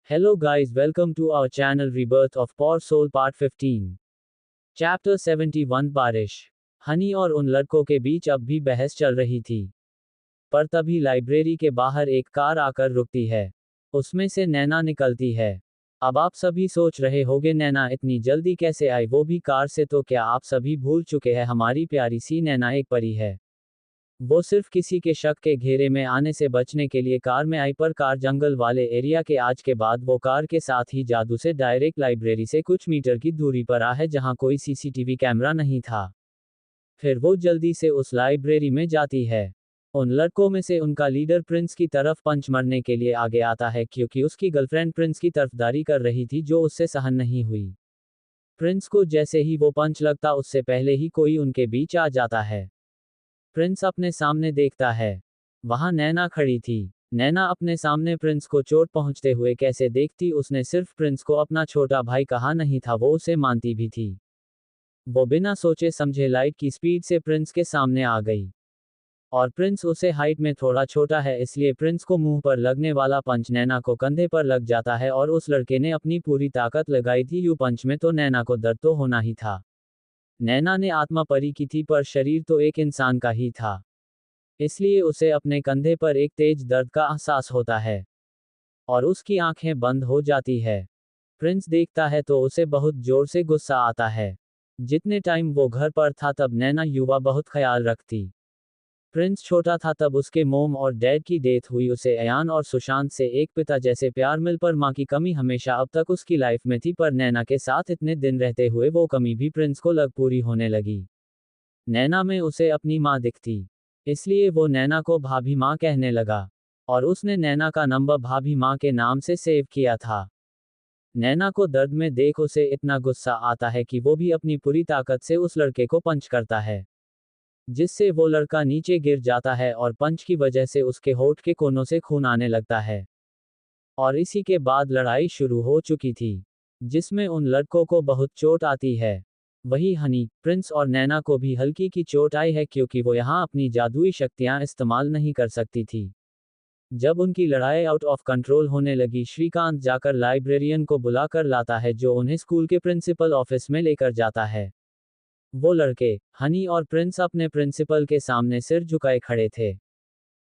Hello guys, welcome to our channel Rebirth of Poor Soul Part 15. Chapter 71 बारिश। हनी और उन लड़कों के बीच अब भी बहस चल रही थी। पर तभी लाइब्रेरी के बाहर एक कार आकर रुकती है। उसमें से नैना निकलती है। अब आप सभी सोच रहे होंगे नैना इतनी जल्दी कैसे आई, वो भी कार से। तो क्या आप सभी भूल चुके हैं हमारी प्यारी सी नैना एक परी है। वो सिर्फ किसी के शक के घेरे में आने से बचने के लिए कार में आई, पर कार जंगल वाले एरिया के आज के बाद वो कार के साथ ही जादू से डायरेक्ट लाइब्रेरी से कुछ मीटर की दूरी पर आ है जहां कोई सीसीटीवी कैमरा नहीं था। फिर वो जल्दी से उस लाइब्रेरी में जाती है। उन लड़कों में से उनका लीडर प्रिंस की तरफ पंच मारने के लिए आगे आता है क्योंकि उसकी गर्लफ्रेंड प्रिंस की तरफदारी कर रही थी जो उससे सहन नहीं हुई। प्रिंस को जैसे ही वो पंच लगता उससे पहले ही कोई उनके बीच आ जाता है। प्रिंस अपने सामने देखता है। वहां नैना खड़ी थी। नैना अपने सामने प्रिंस को चोट पहुंचते हुए कैसे देखती, उसने सिर्फ प्रिंस को अपना छोटा भाई कहा नहीं था, वो उसे मानती भी थी। वो बिना सोचे समझे लाइट की स्पीड से प्रिंस के सामने आ गई। और प्रिंस उसे हाइट में थोड़ा छोटा है, इसलिए प्रिंस को मुंह पर लगने वाला पंच नैना को कंधे पर लग जाता है और उस लड़के ने अपनी पूरी ताकत लगाई थी यू पंच में, तो नैना को दर्द तो होना ही था। नैना ने आत्मा परी की थी पर शरीर तो एक इंसान का ही था, इसलिए उसे अपने कंधे पर एक तेज दर्द का एहसास होता है और उसकी आंखें बंद हो जाती है। प्रिंस देखता है तो उसे बहुत जोर से गुस्सा आता है। जितने टाइम वो घर पर था तब नैना युवा बहुत ख्याल रखती। प्रिंस छोटा था तब उसके मोम और डैड की डेथ हुई, उसे अयान और सुशांत से एक पिता जैसे प्यार मिल, पर माँ की कमी हमेशा अब तक उसकी लाइफ में थी। पर नैना के साथ इतने दिन रहते हुए वो कमी भी प्रिंस को लग पूरी होने लगी। नैना में उसे अपनी माँ दिखती, इसलिए वो नैना को भाभी माँ कहने लगा और उसने नैना का नंबर भाभी माँ के नाम से सेव किया था। नैना को दर्द में देख उसे इतना गुस्सा आता है कि वो भी अपनी पूरी ताकत से उस लड़के को पंच करता है, जिससे वो लड़का नीचे गिर जाता है और पंच की वजह से उसके होठ के कोनों से खून आने लगता है। और इसी के बाद लड़ाई शुरू हो चुकी थी, जिसमें उन लड़कों को बहुत चोट आती है। वही हनी, प्रिंस और नैना को भी हल्की की चोट आई है क्योंकि वो यहाँ अपनी जादुई शक्तियाँ इस्तेमाल नहीं कर सकती थी। जब उनकी लड़ाई आउट ऑफ कंट्रोल होने लगी, श्रीकांत जाकर लाइब्रेरियन को बुलाकर लाता है जो उन्हें स्कूल के प्रिंसिपल ऑफिस में लेकर जाता है। वो लड़के, हनी और प्रिंस अपने प्रिंसिपल के सामने सिर झुकाए खड़े थे।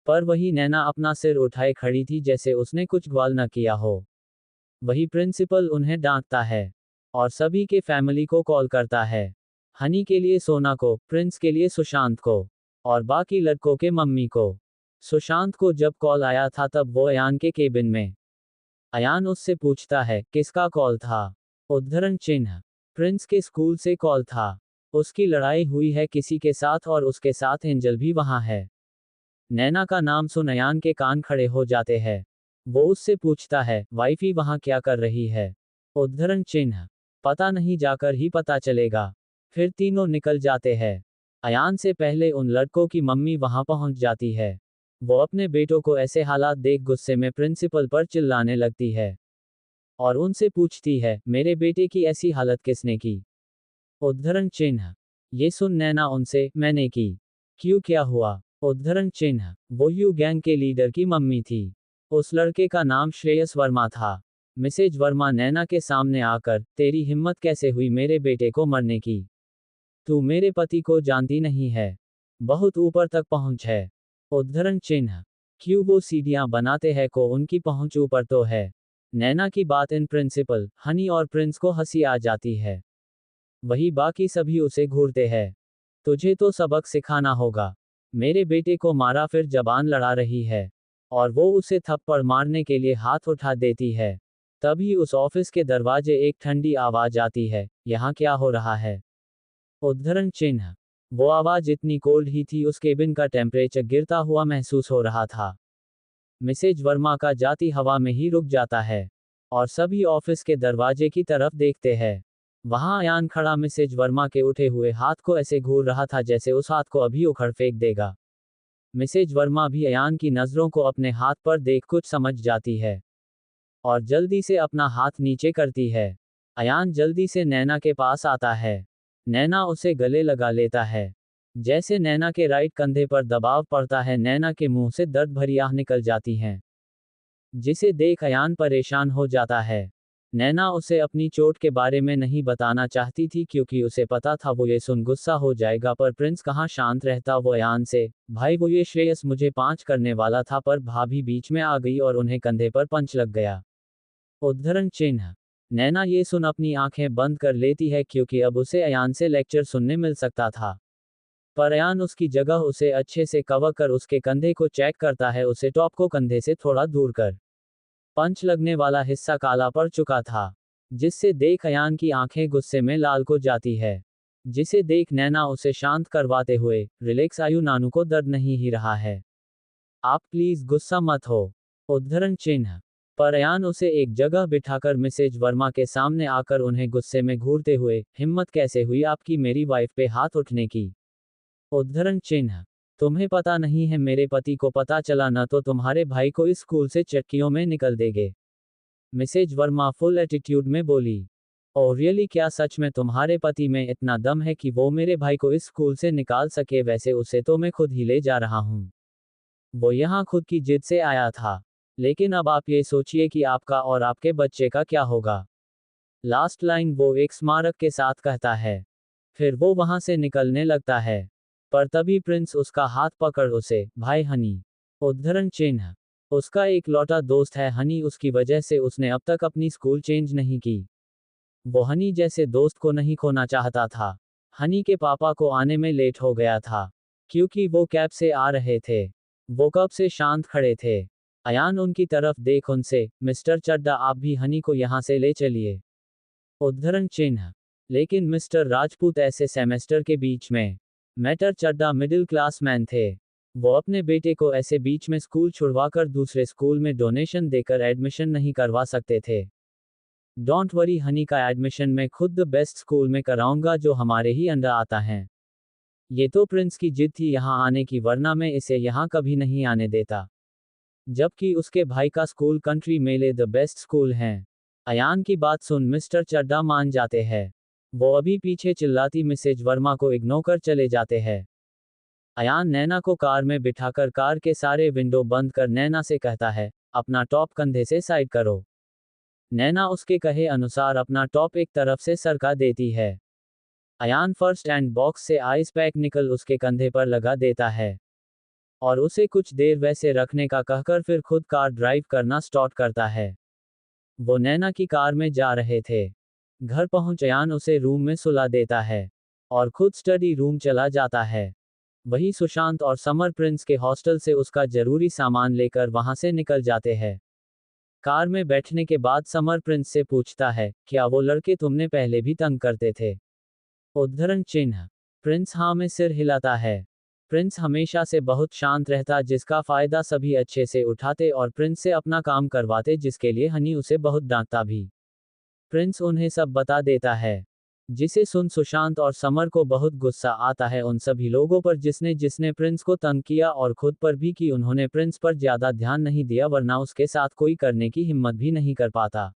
पर वही नैना अपना सिर उठाए खड़ी थी जैसे उसने कुछ ग्वाल न किया हो। वही प्रिंसिपल उन्हें डांटता है और सभी के फैमिली को कॉल करता है। हनी के लिए सोना को, प्रिंस के लिए सुशांत को और बाकी लड़कों के मम्मी को। सुशांत को जब कॉल आया था तब वो अयान के केबिन में। अयान उससे पूछता है किसका कॉल था। उद्धरण चिन्ह, प्रिंस के स्कूल से कॉल था। उसकी लड़ाई हुई है किसी के साथ और उसके साथ एंजल भी वहां है। नैना का नाम सुन अयान के कान खड़े हो जाते हैं। वो उससे पूछता है वाइफी वहां क्या कर रही है। उद्धरण चिन्ह, पता नहीं, जाकर ही पता चलेगा। फिर तीनों निकल जाते हैं। अयान से पहले उन लड़कों की मम्मी वहां पहुंच जाती है। वो अपने बेटों को ऐसे हालात देख गुस्से में प्रिंसिपल पर चिल्लाने लगती है और उनसे पूछती है मेरे बेटे की ऐसी हालत किसने की। उद्धरण चिन्ह, ये सुन नैना उनसे मैंने की। क्यों, क्या हुआ। उद्धरण चिन्ह, वो यू गैंग के लीडर की मम्मी थी। उस लड़के का नाम श्रेयस वर्मा था। मिसेज वर्मा नैना के सामने आकर, तेरी हिम्मत कैसे हुई मेरे बेटे को मरने की। तू मेरे पति को जानती नहीं है। बहुत ऊपर तक पहुंच है। उद्धरण चिन्ह, क्यों, वो सीढ़ियां बनाते हैं को उनकी पहुंच ऊपर तो है। नैना की बात इन प्रिंसिपल, हनी और प्रिंस को हंसी आ जाती है। वही बाकी सभी उसे घूरते हैं। तुझे तो सबक सिखाना होगा। मेरे बेटे को मारा फिर जबान लड़ा रही है। और वो उसे थप्पड़ मारने के लिए हाथ उठा देती है। तभी उस ऑफिस के दरवाजे एक ठंडी आवाज आती है, यहाँ क्या हो रहा है। उद्धरण चिन्ह, वो आवाज इतनी कोल्ड ही थी उस केबिन का टेम्परेचर गिरता हुआ महसूस हो रहा था। मिसेज वर्मा का जाती हवा में ही रुक जाता है और सभी ऑफिस के दरवाजे की तरफ देखते हैं। वहां अयान खड़ा मिसेज वर्मा के उठे हुए हाथ को ऐसे घूर रहा था जैसे उस हाथ को अभी उखड़ फेंक देगा। मिसेज वर्मा भी अयान की नजरों को अपने हाथ पर देख कुछ समझ जाती है और जल्दी से अपना हाथ नीचे करती है। अयान जल्दी से नैना के पास आता है। नैना उसे गले लगा लेता है। जैसे नैना के राइट कंधे पर दबाव पड़ता है, नैना के मुंह से दर्द भरी आह निकल जाती हैं। जिसे देख अयान परेशान हो जाता है। नैना उसे अपनी चोट के बारे में नहीं बताना चाहती थी क्योंकि उसे पता था वो ये सुन गुस्सा हो जाएगा, पर प्रिंस कहाँ शांत रहता। वो अयान से, भाई वो ये श्रेयस मुझे 5 करने वाला था पर भाभी बीच में आ गई और उन्हें कंधे पर पंच लग गया। उद्धरण चिन्ह। नैना ये सुन अपनी आंखें बंद कर लेती है क्योंकि अब उसे अयान से लेक्चर सुनने मिल सकता था। पर अयान उसकी जगह उसे अच्छे से कवर कर उसके कंधे को चेक करता है। उसे टॉप को कंधे से थोड़ा दूर कर पंच लगने वाला हिस्सा काला पड़ चुका था, जिससे देख अयान की आंखें गुस्से में लाल हो जाती है। जिसे देख नैना उसे शांत करवाते हुए, रिलैक्स आयु, नानू को दर्द नहीं ही रहा है, आप प्लीज गुस्सा मत हो। उद्धरण चिन्ह। पर अयान उसे एक जगह बिठाकर मिसेज वर्मा के सामने आकर उन्हें गुस्से में घूरते हुए, हिम्मत कैसे हुई आपकी मेरी वाइफ पे हाथ उठने की। उद्धरण चिन्ह। तुम्हें पता नहीं है, मेरे पति को पता चला न तो तुम्हारे भाई को इस स्कूल से चटकियों में निकल देंगे। मिसेज वर्मा फुल एटीट्यूड में बोली। और रियली, क्या सच में तुम्हारे पति में इतना दम है कि वो मेरे भाई को इस स्कूल से निकाल सके? वैसे उसे तो मैं खुद ही ले जा रहा हूँ। वो यहाँ खुद की जिद से आया था। लेकिन अब आप ये सोचिए कि आपका और आपके बच्चे का क्या होगा। लास्ट लाइन वो एक स्मारक के साथ कहता है। फिर वो वहां से निकलने लगता है। पर तभी प्रिंस उसका हाथ पकड़ उसे, भाई हनी। उद्धरण चिन्ह। उसका एक लौटा दोस्त है हनी, उसकी वजह से उसने अब तक अपनी स्कूल चेंज नहीं की। वो हनी जैसे दोस्त को नहीं खोना चाहता था। हनी के पापा को आने में लेट हो गया था क्योंकि वो कैब से आ रहे थे। वो कब से शांत खड़े थे। अयान उनकी तरफ देख उनसे, मिस्टर चड्डा आप भी हनी को यहाँ से ले चलिए। उद्धरण चिन्ह। लेकिन मिस्टर राजपूत ऐसे सेमेस्टर के बीच में। मैटर चड्डा मिडिल क्लास मैन थे। वो अपने बेटे को ऐसे बीच में स्कूल छुड़वाकर दूसरे स्कूल में डोनेशन देकर एडमिशन नहीं करवा सकते थे। डोंट वरी, हनी का एडमिशन मैं खुद द बेस्ट स्कूल में कराऊंगा जो हमारे ही अंडर आता है। ये तो प्रिंस की जिद थी यहाँ आने की, वरना मैं इसे यहाँ कभी नहीं आने देता। जबकि उसके भाई का स्कूल कंट्री मेले द बेस्ट स्कूल है। अयान की बात सुन मिस्टर चड्डा मान जाते हैं। वो अभी पीछे चिल्लाती मिसेज वर्मा को इग्नोर कर चले जाते हैं। अयान नैना को कार में बिठाकर कार के सारे विंडो बंद कर नैना से कहता है, अपना टॉप कंधे से साइड करो। नैना उसके कहे अनुसार अपना टॉप एक तरफ से सरका देती है। अयान फर्स्ट एंड बॉक्स से आइस पैक निकल उसके कंधे पर लगा देता है और उसे कुछ देर वैसे रखने का कहकर फिर खुद कार ड्राइव करना स्टार्ट करता है। वो नैना की कार में जा रहे थे। घर पहुंच अयान उसे रूम में सुला देता है और खुद स्टडी रूम चला जाता है। वही सुशांत और समर प्रिंस के हॉस्टल से उसका जरूरी सामान लेकर वहां से निकल जाते हैं। कार में बैठने के बाद समर प्रिंस से पूछता है, क्या वो लड़के तुमने पहले भी तंग करते थे? उद्धरण चिन्ह। प्रिंस हाँ में सिर हिलाता है। प्रिंस हमेशा से बहुत शांत रहता जिसका फायदा सभी अच्छे से उठाते और प्रिंस से अपना काम करवाते जिसके लिए हनी उसे बहुत डांटता भी। प्रिंस उन्हें सब बता देता है, जिसे सुन सुशांत और समर को बहुत गुस्सा आता है उन सभी लोगों पर जिसने जिसने प्रिंस को तंग किया और खुद पर भी कि उन्होंने प्रिंस पर ज्यादा ध्यान नहीं दिया, वरना उसके साथ कोई करने की हिम्मत भी नहीं कर पाता।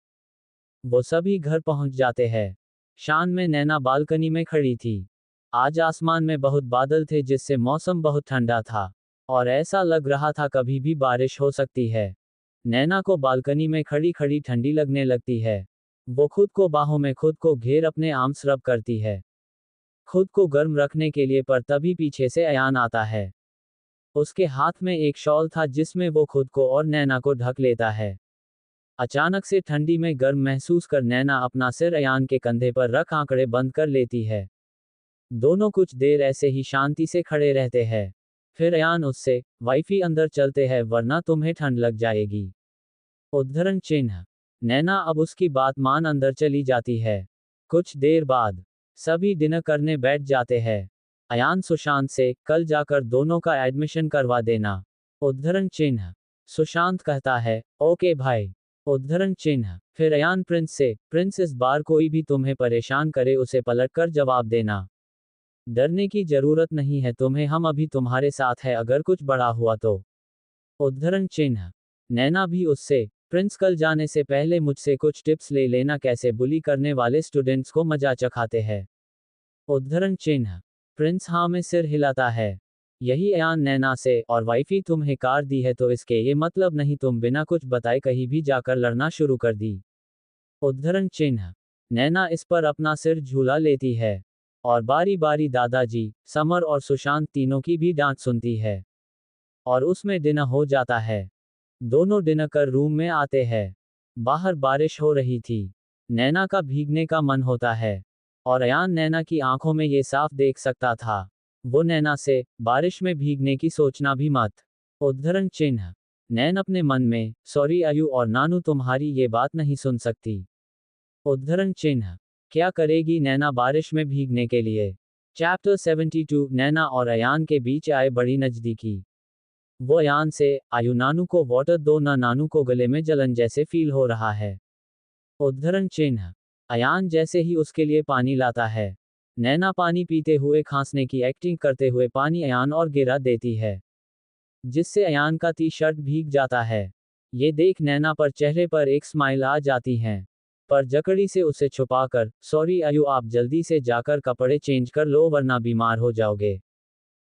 वो सभी घर पहुंच जाते हैं। शाम में नैना बालकनी में खड़ी थी। आज आसमान में बहुत बादल थे जिससे मौसम बहुत ठंडा था और ऐसा लग रहा था कभी भी बारिश हो सकती है। नैना को बालकनी में खड़ी खड़ी ठंडी लगने लगती है। वो खुद को बाहों में खुद को घेर अपने आर्म्स रब करती है खुद को गर्म रखने के लिए, पर तभी पीछे से अयान आता है। उसके हाथ में एक शॉल था जिसमें वो खुद को और नैना को ढक लेता है। अचानक से ठंडी में गर्म महसूस कर नैना अपना सिर अयान के कंधे पर रख आंकड़े बंद कर लेती है। दोनों कुछ देर ऐसे ही शांति से खड़े रहते हैं। फिर अयान उससे, वाइफी अंदर चलते हैं वरना तुम्हें ठंड लग जाएगी। उद्धरण चिन्ह। नैना अब उसकी बात मान अंदर चली जाती है। कुछ देर बाद सभी डिनर करने बैठ जाते हैं। अयान सुशांत से, कल जाकर दोनों का एडमिशन करवा देना। उद्धरण चिन्ह। सुशांत कहता है, ओके भाई। उद्धरण चिन्ह। फिर अयान प्रिंस से, प्रिंस इस बार कोई भी तुम्हें परेशान करे उसे पलटकर जवाब देना। डरने की जरूरत नहीं है तुम्हें, हम अभी तुम्हारे साथ है अगर कुछ बड़ा हुआ तो। उद्धरण चिन्ह। नैना भी उससे, प्रिंस कल जाने से पहले मुझसे कुछ टिप्स ले लेना कैसे बुली करने वाले स्टूडेंट्स को मजा चखाते हैं। उद्धरण चिन्ह। प्रिंस हाँ में सिर हिलाता है। यही अयान नैना से, और वाइफी तुम्हें कार दी है तो इसके ये मतलब नहीं तुम बिना कुछ बताए कहीं भी जाकर लड़ना शुरू कर दी। उद्धरण चिन्ह। नैना इस पर अपना सिर झूला लेती है और बारी बारी दादाजी, समर और सुशांत तीनों की भी डांट सुनती है। और उसमें डिनर हो जाता है। दोनों डिनर कर रूम में आते हैं। बाहर बारिश हो रही थी। नैना का भीगने का मन होता है और अयान नैना की आंखों में ये साफ देख सकता था। वो नैना से बारिश में भीगने की सोचना भी मत। उद्धरण चिन्ह। नैन अपने मन में, सॉरी आयु और नानू तुम्हारी ये बात नहीं सुन सकती। उद्धरण चिन्ह। क्या करेगी नैना बारिश में भीगने के लिए? चैप्टर 72 नैना और अयान के बीच आए बड़ी नजदीकी। वो अयान से, आयु नानू को वाटर दो ना, नानू को गले में जलन जैसे फील हो रहा है। उद्धरण चिन्ह। अयान जैसे ही उसके लिए पानी लाता है, नैना पानी पीते हुए खांसने की एक्टिंग करते हुए पानी अयान और गिरा देती है, जिससे अयान का टी शर्ट भीग जाता है। ये देख नैना पर चेहरे पर एक स्माइल आ जाती है, पर जकड़ी से उसे छुपाकर, सॉरी आयु आप जल्दी से जाकर कपड़े चेंज कर लो वरना बीमार हो जाओगे।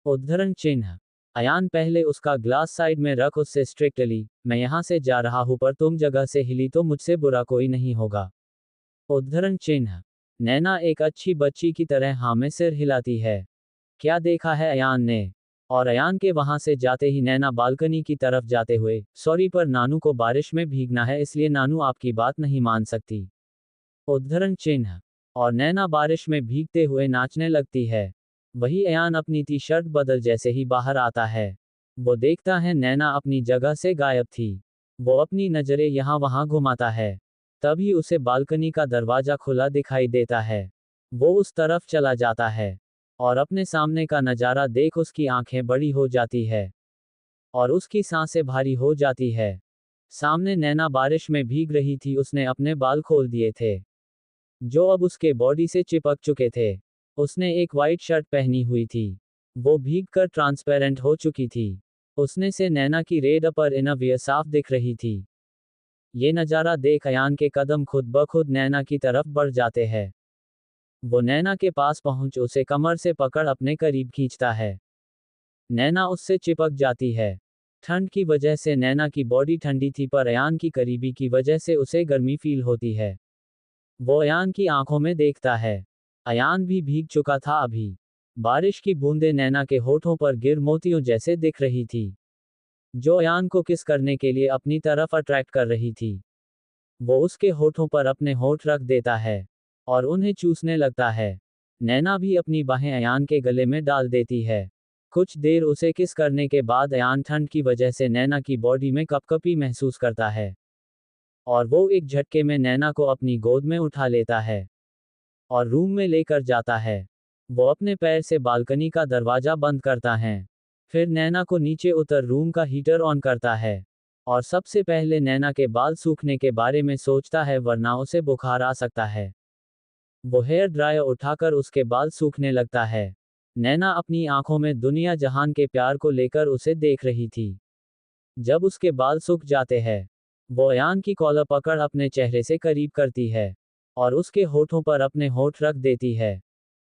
उद्धरण चिन्ह। अयान पहले उसका ग्लास साइड में रख उससे स्ट्रिक्टली, मैं यहां से जा रहा हूं पर तुम जगह से हिली तो मुझसे बुरा कोई नहीं होगा। उद्धरण चिन्ह। नैना एक अच्छी बच्ची की तरह हाँ में सिर हिलाती है। क्या देखा है अयान ने? और अयान के वहां से जाते ही नैना बालकनी की तरफ जाते हुए, सॉरी पर नानू को बारिश में भीगना है इसलिए नानू आपकी बात नहीं मान सकती। उद्धरण चिन्ह। और नैना बारिश में भीगते हुए नाचने लगती है। वही अयान अपनी टी शर्ट बदल जैसे ही बाहर आता है, वो देखता है नैना अपनी जगह से गायब थी। वो अपनी नजरें यहाँ वहाँ घुमाता है। तभी उसे बालकनी का दरवाजा खुला दिखाई देता है। वो उस तरफ चला जाता है और अपने सामने का नज़ारा देख उसकी आंखें बड़ी हो जाती है और उसकी सांसें भारी हो जाती है। सामने नैना बारिश में भीग रही थी, उसने अपने बाल खोल दिए थे जो अब उसके बॉडी से चिपक चुके थे। उसने एक वाइट शर्ट पहनी हुई थी, वो भीगकर ट्रांसपेरेंट हो चुकी थी। उसने से नैना की रेड अपर इनरवियर साफ दिख रही थी। ये नज़ारा देख अयान के कदम खुद ब खुद नैना की तरफ बढ़ जाते हैं। वो नैना के पास पहुंच उसे कमर से पकड़ अपने करीब खींचता है। नैना उससे चिपक जाती है। ठंड की वजह से नैना की बॉडी ठंडी थी पर अयान की करीबी की वजह से उसे गर्मी फील होती है। वो अयान की आंखों में देखता है। अयान भी भीग चुका था अभी। बारिश की बूंदें नैना के होठों पर गिर मोतियों जैसे दिख रही थी, जो अयान को किस करने के लिए अपनी तरफ अट्रैक्ट कर रही थी। वो उसके होठों पर अपने होठ रख देता है और उन्हें चूसने लगता है। नैना भी अपनी बाहें अयान के गले में डाल देती है। कुछ देर उसे किस करने के बाद अयान ठंड की वजह से नैना की बॉडी में कपकपी महसूस करता है और वो एक झटके में नैना को अपनी गोद में उठा लेता है और रूम में लेकर जाता है। वो अपने पैर से बालकनी का दरवाजा बंद करता है। फिर नैना को नीचे उतर रूम का हीटर ऑन करता है और सबसे पहले नैना के बाल सूखने के बारे में सोचता है वरना उसे बुखार आ सकता है। वो हेयर ड्रायर उठाकर उसके बाल सूखने लगता है। नैना अपनी आंखों में दुनिया जहान के प्यार को लेकर उसे देख रही थी। जब उसके बाल सूख जाते हैं, वो अयान की कॉलर पकड़ अपने चेहरे से करीब करती है और उसके होठों पर अपने होठ रख देती है।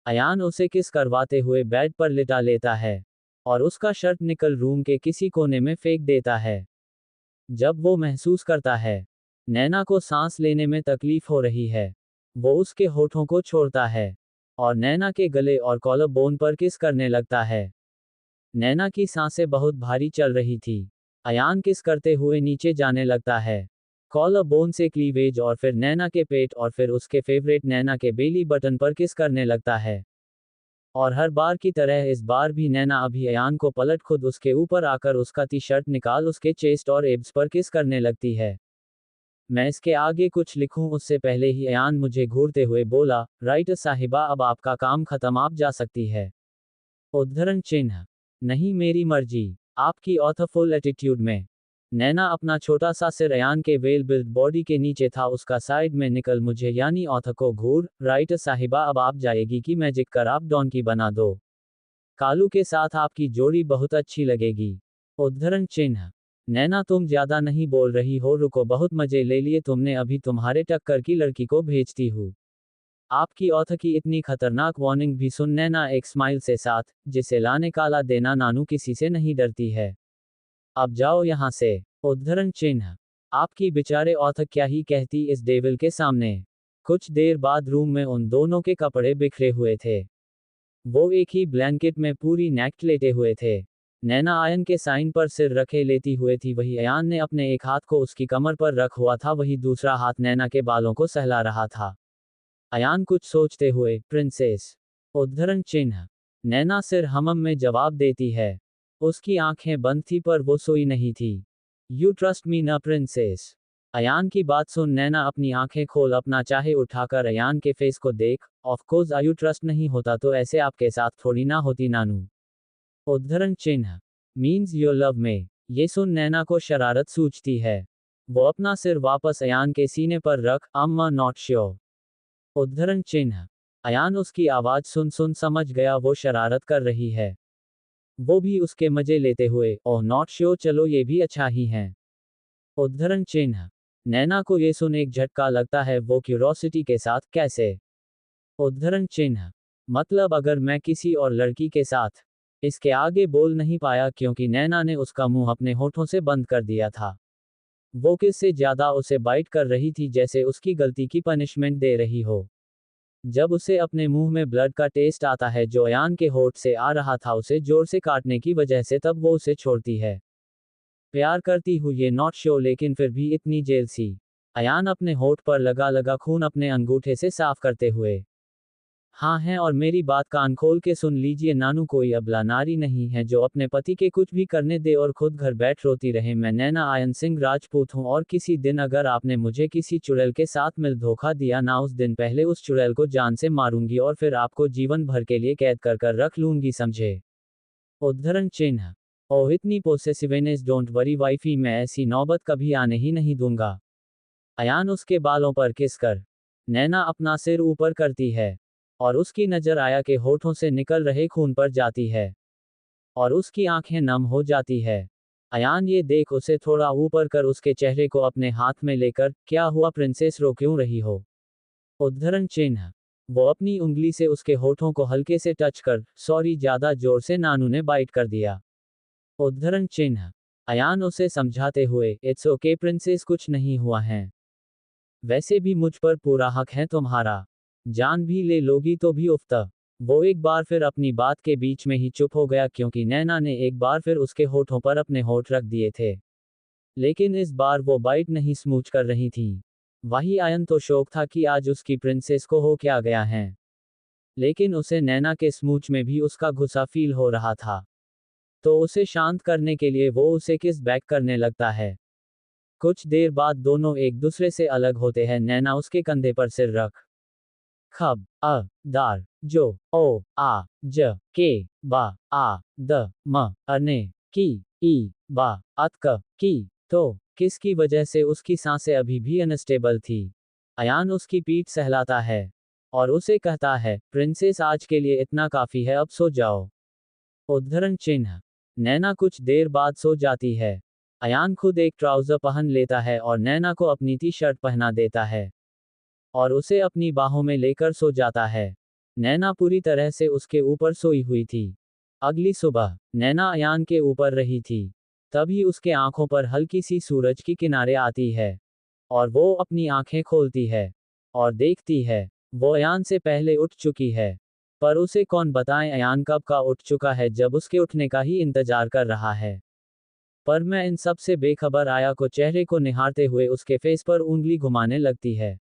अयान उसे किस करवाते हुए बेड पर लिटा लेता है और उसका शर्ट निकल रूम के किसी कोने में फेंक देता है। जब वो महसूस करता है नैना को सांस लेने में तकलीफ हो रही है, वो उसके होठों को छोड़ता है और नैना के गले और कॉलर बोन पर किस करने लगता है। नैना की सांसें बहुत भारी चल रही थी। अयान किस करते हुए नीचे जाने लगता है, कॉलर बोन से क्लीवेज और फिर नैना के पेट और फिर उसके फेवरेट नैना के बेली बटन पर किस करने लगता है। और हर बार की तरह इस बार भी नैना अभी अयान को पलट खुद उसके ऊपर आकर उसका टी शर्ट निकाल उसके चेस्ट और एब्स पर किस करने लगती है। मैं इसके आगे कुछ लिखूं उससे पहले ही अयान मुझे घूरते हुए बोला, राइटर साहिबा अब आपका काम खत्म, आप जा सकती है। उद्धरण चिन्ह। नहीं मेरी मर्जी, आपकी ऑथर फुल एटीट्यूड में। नैना अपना छोटा सा सिर अयान के वेल बिल्ड बॉडी के नीचे था, उसका साइड में निकल मुझे यानी ऑथर को घूर, राइटर साहिबा अब आप जाएगी कि मैजिक कर आप डॉन की बना दो। कालू के साथ आपकी जोड़ी बहुत अच्छी लगेगी। उद्धरण चिन्ह। नैना तुम ज्यादा नहीं बोल रही हो, रुको बहुत मजे ले लिए तुमने, अभी तुम्हारे टक्कर की लड़की को भेजती हूँ। आपकी औथ की इतनी खतरनाक वार्निंग भी सुन नैना एक स्माइल से साथ, जिसे लाने काला देना नानू किसी से नहीं डरती है। अब जाओ यहाँ से। उद्धरण चिन्ह। आपकी बेचारे औथ क्या ही कहती इस डेविल के सामने। कुछ देर बाद रूम में उन दोनों के कपड़े बिखरे हुए थे। वो एक ही ब्लैंकेट में पूरी नेक्ट लेटे हुए थे। नैना आयन के साइन पर सिर रखे लेती हुए थी, वही अयान ने अपने एक हाथ को उसकी कमर पर रख हुआ था, वही दूसरा हाथ नैना के बालों को सहला रहा था। अयान कुछ सोचते हुए, प्रिंसेस। उद्धरण चिन्ह। नैना सिर हमम में जवाब देती है। उसकी आंखें बंद थी पर वो सोई नहीं थी। यू ट्रस्ट मी ना प्रिंसेस। अयान की बात सुन नैना अपनी आंखें खोल अपना चाहे उठाकर अयान के फेस को देख, ऑफ कोर्स यू ट्रस्ट नहीं होता तो ऐसे आपके साथ थोड़ी ना होती नानू। उद्धरण चिन्ह। मीन्स यू लव में। ये सुन नैना को शरारत सूझती है। वो अपना सिर वापस अयान के सीने पर रख, अम्मा नॉट श्योर। उद्धरण चिन्ह। अयान उसकी आवाज सुन सुन समझ गया वो शरारत कर रही है। वो भी उसके मजे लेते हुए, ओह नॉट श्योर, चलो ये भी अच्छा ही है। उद्धरण चिन्ह। नैना को ये सुन एक झटका लगता है, वो क्यूरोसिटी के साथ, कैसे? उद्धरण चिन्ह। मतलब अगर मैं किसी और लड़की के साथ। इसके आगे बोल नहीं पाया क्योंकि नैना ने उसका मुंह अपने होठों से बंद कर दिया था। वो किससे ज्यादा उसे बाइट कर रही थी, जैसे उसकी गलती की पनिशमेंट दे रही हो। जब उसे अपने मुंह में ब्लड का टेस्ट आता है जो अयान के होठ से आ रहा था उसे जोर से काटने की वजह से, तब वो उसे छोड़ती है। प्यार करती हूँ ये नॉट श्योर, लेकिन फिर भी इतनी जेल सी। अयान अपने होठ पर लगा लगा खून अपने अंगूठे से साफ करते हुए। हाँ है, और मेरी बात कान खोल के सुन लीजिए नानू, कोई अबला नारी नहीं है जो अपने पति के कुछ भी करने दे और खुद घर बैठ रोती रहे। मैं नैना आयन सिंह राजपूत हूँ, और किसी दिन अगर आपने मुझे किसी चुड़ैल के साथ मिल धोखा दिया ना, उस दिन पहले उस चुड़ैल को जान से मारूंगी और फिर आपको जीवन भर के लिए कैद कर रख लूंगी, समझे? उद्धरण चिन्ह। ओह इतनी पोसेसिवनेस, डोंट वरी वाइफी, मैं ऐसी नौबत कभी आने ही नहीं दूंगा। अयान उसके बालों पर किस कर। नैना अपना सिर ऊपर करती है। और उसकी नजर आया के होठों से निकल रहे खून पर जाती है। और उसकी आंखें नम हो जाती है। अयान ये देख उसे थोड़ा ऊपर कर उसके चेहरे को अपने हाथ में लेकर, क्या हुआ प्रिंसेस, रो क्यों रही हो? उद्धरण चिन्ह। वो अपनी उंगली से उसके होठों को हल्के से टच कर, सॉरी ज्यादा जोर से नानू ने बाइट कर दिया। उद्धरण चिन्ह। अयान उसे समझाते हुए, इट्स ओके प्रिंसेस, कुछ नहीं हुआ है। वैसे भी मुझ पर पूरा हक है तुम्हारा। जान भी ले लोगी तो भी उफ्ता। वो एक बार फिर अपनी बात के बीच में ही चुप हो गया क्योंकि नैना ने एक बार फिर उसके होठों पर अपने होठ रख दिए थे। लेकिन इस बार वो बाइट नहीं स्मूच कर रही थी। वही आयन तो शौक था कि आज उसकी प्रिंसेस को हो क्या गया है। लेकिन उसे नैना के स्मूच में भी उसका गुस्सा फील हो रहा था। तो उसे शांत करने के लिए वो उसे किस बैक करने लगता है। कुछ देर बाद दोनों एक दूसरे से अलग होते हैं। नैना उसके कंधे पर सिर रख, खब अ दार जो ओ आ ज के बा आ द म अने की ई बा अत क की तो किसकी वजह से उसकी सांसें अभी भी अनस्टेबल थी। अयान उसकी पीठ सहलाता है। और उसे कहता है, प्रिंसेस आज के लिए इतना काफी है, अब सो जाओ। उद्धरण चिन्ह। नैना कुछ देर बाद सो जाती है। अयान खुद एक ट्राउजर पहन लेता है और नैना को अपनी टी शर्ट पहना देता है। और उसे अपनी बाहों में लेकर सो जाता है। नैना पूरी तरह से उसके ऊपर सोई हुई थी। अगली सुबह नैना अयान के ऊपर रही थी। तभी उसके आंखों पर हल्की सी सूरज की किनारे आती है। और वो अपनी आंखें खोलती है। और देखती है, वो अयान से पहले उठ चुकी है। पर उसे कौन बताएं अयान कब का उठ चुका है, जब उसके उठने का ही इंतजार कर रहा है। पर मैं इन सब से बेखबर आया को चेहरे को निहारते हुए उसके फेस पर उंगली घुमाने लगती है।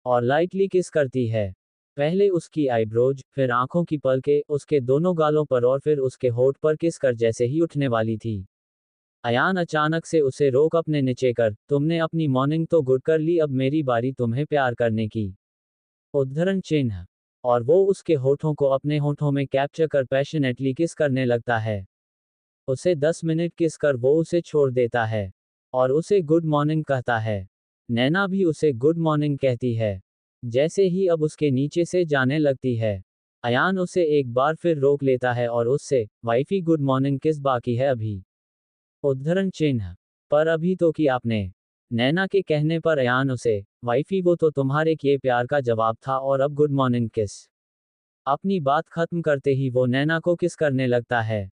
और लाइटली किस करती है। पहले उसकी आईब्रोज, फिर आंखों की पलकें, उसके दोनों गालों पर और फिर उसके होठ पर किस कर जैसे ही उठने वाली थी। अयान अचानक से उसे रोक अपने नीचे कर, तुमने अपनी मॉर्निंग तो गुड कर ली, अब मेरी बारी तुम्हें प्यार करने की। उद्धरण चिन्ह। और वो उसके होठों को अपने होठों में कैप्चर कर पैशनेटली किस करने लगता है। उसे 10 मिनट किस कर वो उसे छोड़ देता है। और उसे गुड मॉर्निंग कहता है। नैना भी उसे गुड मॉर्निंग कहती है। जैसे ही अब उसके नीचे से जाने लगती है। अयान उसे एक बार फिर रोक लेता है और उससे, वाइफी गुड मॉर्निंग किस बाकी है अभी। उद्धरण चिन्ह। पर अभी तो कि आपने। नैना के कहने पर अयान उसे, वाइफी वो तो तुम्हारे किए प्यार का जवाब था और अब गुड मॉर्निंग किस। अपनी बात खत्म करते ही वो नैना को किस करने लगता है।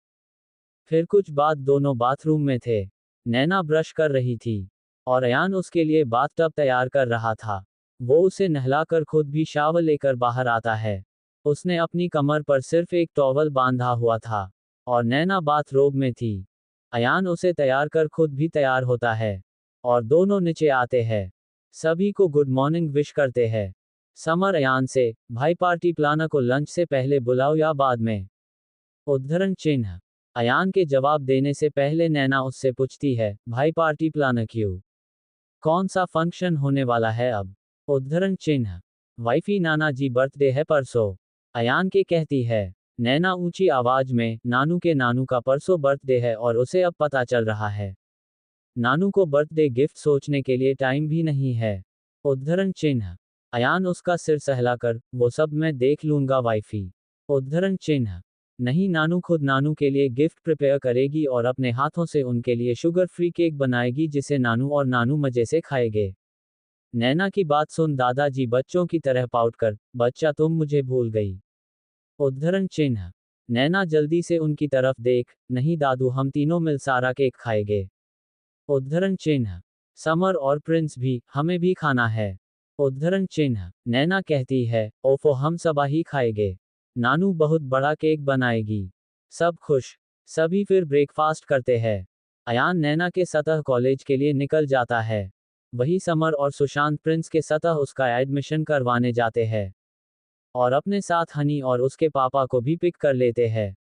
फिर कुछ बाद दोनों बाथरूम में थे। नैना ब्रश कर रही थी और अयान उसके लिए बाथटब तैयार कर रहा था। वो उसे नहलाकर खुद भी शावर लेकर बाहर आता है। उसने अपनी कमर पर सिर्फ एक टॉवल बांधा हुआ था और नैना बाथरोब में थी। अयान उसे तैयार कर खुद भी तैयार होता है और दोनों नीचे आते हैं। सभी को गुड मॉर्निंग विश करते हैं। समर अयान से, भाई पार्टी प्लानर को लंच से पहले बुलाओ या बाद में। उद्धरण चिन्ह। अयान के जवाब देने से पहले नैना उससे पूछती है, भाई पार्टी प्लानर क्यों? कौन सा फंक्शन होने वाला है अब? उद्धरण चिन्ह। वाइफी नाना जी बर्थडे है परसों। अयान के कहती है। नैना ऊंची आवाज में, नानू का परसों बर्थडे है और उसे अब पता चल रहा है। नानू को बर्थडे गिफ्ट सोचने के लिए टाइम भी नहीं है। उद्धरण चिन्ह। अयान उसका सिर सहलाकर, वो सब मैं देख लूंगा वाइफी। उद्धरण चिन्ह। नहीं, नानू खुद नानू के लिए गिफ्ट प्रिपेयर करेगी और अपने हाथों से उनके लिए शुगर फ्री केक बनाएगी जिसे नानू और नानू मजे से खाएंगे। नैना की बात सुन दादाजी बच्चों की तरह पाउट कर, बच्चा तुम मुझे भूल गई। उद्धरण चिन्ह। नैना जल्दी से उनकी तरफ देख, नहीं दादू हम तीनों मिल सारा केक खाएंगे। उद्धरण चिन्ह। समर और प्रिंस भी, हमें भी खाना है। उद्धरण चिन्ह। नैना कहती है, ओफो हम सबा ही खाएंगे। नानू बहुत बड़ा केक बनाएगी। सब खुश। सभी फिर ब्रेकफास्ट करते हैं। अयान नैना के सतह कॉलेज के लिए निकल जाता है। वही समर और सुशांत प्रिंस के सतह उसका एडमिशन करवाने जाते हैं और अपने साथ हनी और उसके पापा को भी पिक कर लेते हैं।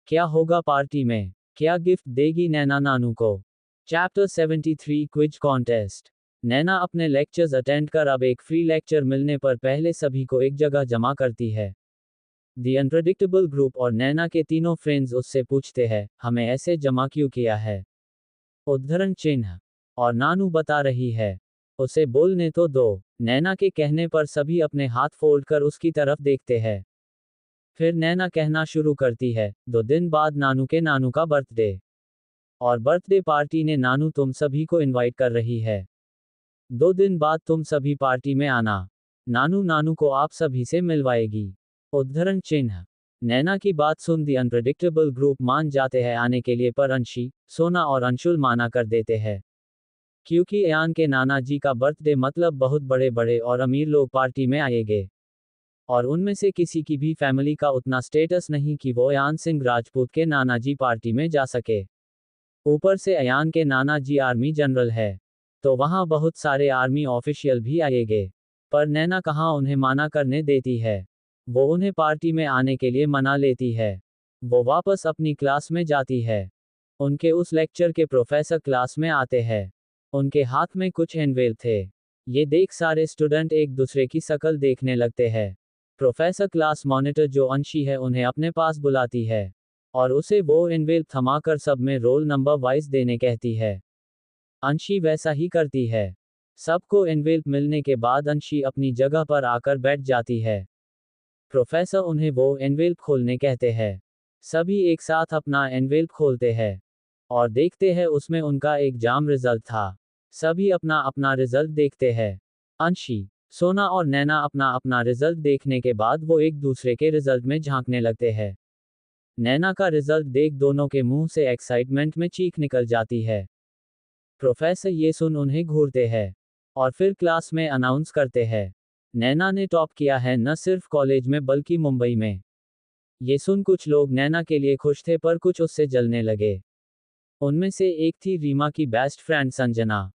क्या होगा पार्टी में? क्या गिफ्ट देगी नैना नानू को? Chapter 73 quiz contest. नैना अपने लेक्चर्स अटेंड कर अब एक फ्री लेक्चर मिलने पर पहले सभी को एक जगह जमा करती है। द अनप्रेडिक्टेबल ग्रुप और नैना के तीनों फ्रेंड्स उससे पूछते हैं, हमें ऐसे जमा क्यों किया है? उद्धरण चिन्ह। और नानू बता रही है, उसे बोलने तो दो। नैना के कहने पर सभी अपने हाथ फोल्ड कर उसकी तरफ देखते हैं। फिर नैना कहना शुरू करती है, 2 दिन बाद नानू का बर्थडे। और बर्थडे पार्टी ने नानू तुम सभी को इनवाइट कर रही है। 2 दिन बाद तुम सभी पार्टी में आना। नानू को आप सभी से मिलवाएगी। उद्धरण चिन्ह। नैना की बात सुन दी अनप्रेडिक्टेबल ग्रुप मान जाते हैं आने के लिए पर अंशी, सोना और अंशुल माना कर देते हैं। क्योंकि अयान के नाना जी का बर्थडे मतलब बहुत बड़े बड़े और अमीर लोग पार्टी में आएंगे। और उनमें से किसी की भी फैमिली का उतना स्टेटस नहीं कि वो अयान सिंह राजपूत के नाना जी पार्टी में जा सके। ऊपर से अयान के नाना जी आर्मी जनरल है, तो वहां बहुत सारे आर्मी ऑफिशियल भी आएंगे। पर नैना कहाँ उन्हें माना करने देती है। वो उन्हें पार्टी में आने के लिए मना लेती है। वो वापस अपनी क्लास में जाती है। उनके उस लेक्चर के प्रोफेसर क्लास में आते हैं। उनके हाथ में कुछ एनवेल थे। ये देख सारे स्टूडेंट एक दूसरे की शक्ल देखने लगते हैं। प्रोफेसर क्लास मॉनिटर जो अंशी है उन्हें अपने पास बुलाती है और उसे वो एनवेल थमाकर सब में रोल नंबर वाइज देने कहती है। अंशी वैसा ही करती है। सबको एनवेल मिलने के बाद अंशी अपनी जगह पर आकर बैठ जाती है। प्रोफेसर उन्हें वो एनवेल खोलने कहते हैं। सभी एक साथ अपना एनवेल खोलते हैं और देखते हैं उसमें उनका एग्जाम रिजल्ट था। सभी अपना अपना रिजल्ट देखते हैं। अंशी, सोना और नैना अपना अपना रिजल्ट देखने के बाद वो एक दूसरे के रिजल्ट में झांकने लगते हैं। नैना का रिजल्ट देख दोनों के मुंह से एक्साइटमेंट में चीख निकल जाती है। प्रोफेसर ये सुन उन्हें घूरते हैं और फिर क्लास में अनाउंस करते हैं, नैना ने टॉप किया है न सिर्फ कॉलेज में बल्कि मुंबई में। ये सुन कुछ लोग नैना के लिए खुश थे पर कुछ उससे जलने लगे। उनमें से एक थी रीमा की बेस्ट फ्रेंड संजना।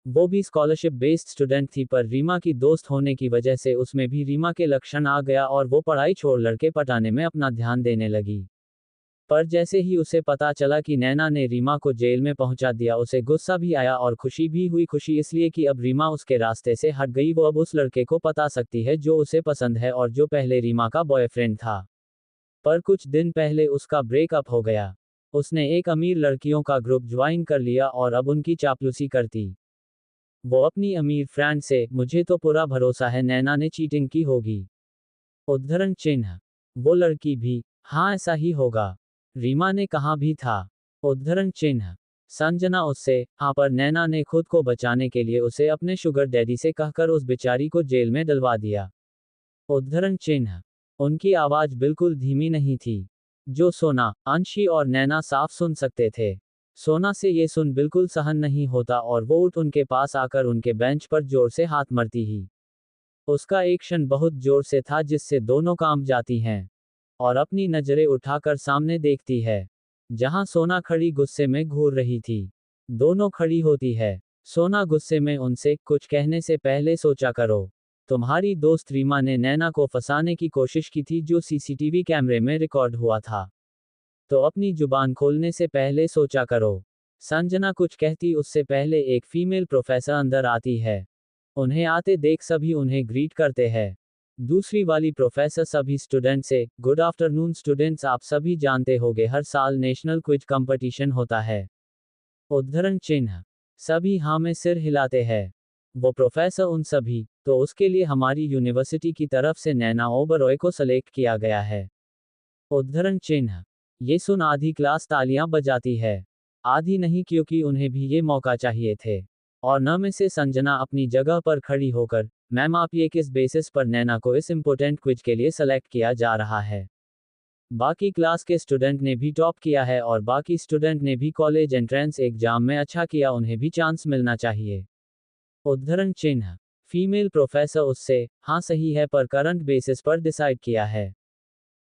वो भी स्कॉलरशिप बेस्ड स्टूडेंट थी पर रीमा की दोस्त होने की वजह से उसमें भी रीमा के लक्षण आ गया और वो पढ़ाई छोड़ लड़के पटाने में अपना ध्यान देने लगी। पर जैसे ही उसे पता चला कि नैना ने रीमा को जेल में पहुंचा दिया उसे गुस्सा भी आया और खुशी भी हुई। खुशी इसलिए कि अब रीमा उसके रास्ते से हट गई। वो अब उस लड़के को पता सकती है जो उसे पसंद है और जो पहले रीमा का बॉयफ्रेंड था। पर कुछ दिन पहले उसका ब्रेकअप हो गया। उसने एक अमीर लड़कियों का ग्रुप ज्वाइन कर लिया और अब उनकी चापलूसी करती। वो अपनी अमीर फ्रेंड से, मुझे तो पूरा भरोसा है नैना ने चीटिंग की होगी। उद्धरण चिन्ह। वो लड़की भी, हाँ ऐसा ही होगा। रीमा ने कहा भी था। उद्धरण चिन्ह। संजना उससे, हाँ, पर नैना ने खुद को बचाने के लिए उसे अपने शुगर डैडी से कहकर उस बेचारी को जेल में डलवा दिया। उद्धरण चिन्ह। उनकी आवाज बिल्कुल धीमी नहीं थी, जो सोना, अंशी और नैना साफ सुन सकते थे। सोना से ये सुन बिल्कुल सहन नहीं होता और वो उठ उनके पास आकर उनके बेंच पर जोर से हाथ मारती ही। उसका एक क्षण बहुत जोर से था जिससे दोनों कांप जाती हैं और अपनी नजरें उठाकर सामने देखती है, जहां सोना खड़ी गुस्से में घूर रही थी। दोनों खड़ी होती है। सोना गुस्से में उनसे, कुछ कहने से पहले सोचा करो। तुम्हारी दोस्त रीमा ने नैना को फंसाने की कोशिश की थी जो सीसीटीवी कैमरे में रिकॉर्ड हुआ था। तो अपनी जुबान खोलने से पहले सोचा करो। संजना कुछ कहती उससे पहले एक फीमेल प्रोफेसर अंदर आती है। उन्हें आते देख सभी उन्हें ग्रीट करते हैं। दूसरी वाली प्रोफेसर सभी स्टूडेंट से, गुड आफ्टरनून स्टूडेंट्स, आप सभी जानते होंगे हर साल नेशनल क्विज कंपटीशन होता है। उद्धरण चिन्ह। सभी हाँ में सिर हिलाते हैं। वो प्रोफेसर उन सभी, तो उसके लिए हमारी यूनिवर्सिटी की तरफ से नैना ओबरॉय को सेलेक्ट किया गया है। उद्धरण चिन्ह। ये सुन आधी क्लास तालियां बजाती है। आधी नहीं, क्योंकि उन्हें भी ये मौका चाहिए थे। और न में से संजना अपनी जगह पर खड़ी होकर, मैम आप ये किस बेसिस पर नैना को इस इम्पोर्टेंट क्विज के लिए सेलेक्ट किया जा रहा है? बाकी क्लास के स्टूडेंट ने भी टॉप किया है और बाकी स्टूडेंट ने भी कॉलेज एंट्रेंस एग्जाम में अच्छा किया, उन्हें भी चांस मिलना चाहिए। उद्धरण चिन्ह। फीमेल प्रोफेसर उससे, हाँ सही है, पर करंट बेसिस पर डिसाइड किया है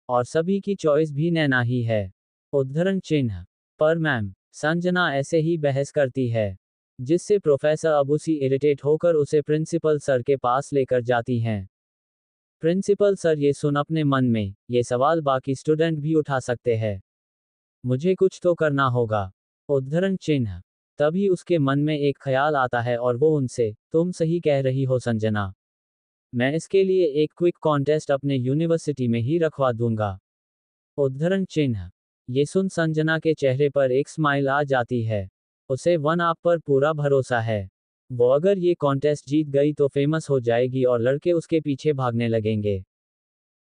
और सभी की चॉइस भी नैना ही है। उद्धरण चिन्ह। पर मैम, संजना ऐसे ही बहस करती है, जिससे प्रोफेसर अब उसी इरिटेट होकर उसे प्रिंसिपल सर के पास लेकर जाती हैं। प्रिंसिपल सर ये सुन अपने मन में, ये सवाल बाकी स्टूडेंट भी उठा सकते हैं, मुझे कुछ तो करना होगा। उद्धरण चिन्ह। तभी उसके मन में एक ख्याल आता है और वो उनसे, तुम सही कह रही हो संजना, मैं इसके लिए एक क्विक कॉन्टेस्ट अपने यूनिवर्सिटी में ही रखवा दूंगा। उद्धरण चिन्ह। ये सुन संजना के चेहरे पर एक स्माइल आ जाती है। उसे वन आप पर पूरा भरोसा है। वो अगर ये कॉन्टेस्ट जीत गई तो फेमस हो जाएगी और लड़के उसके पीछे भागने लगेंगे।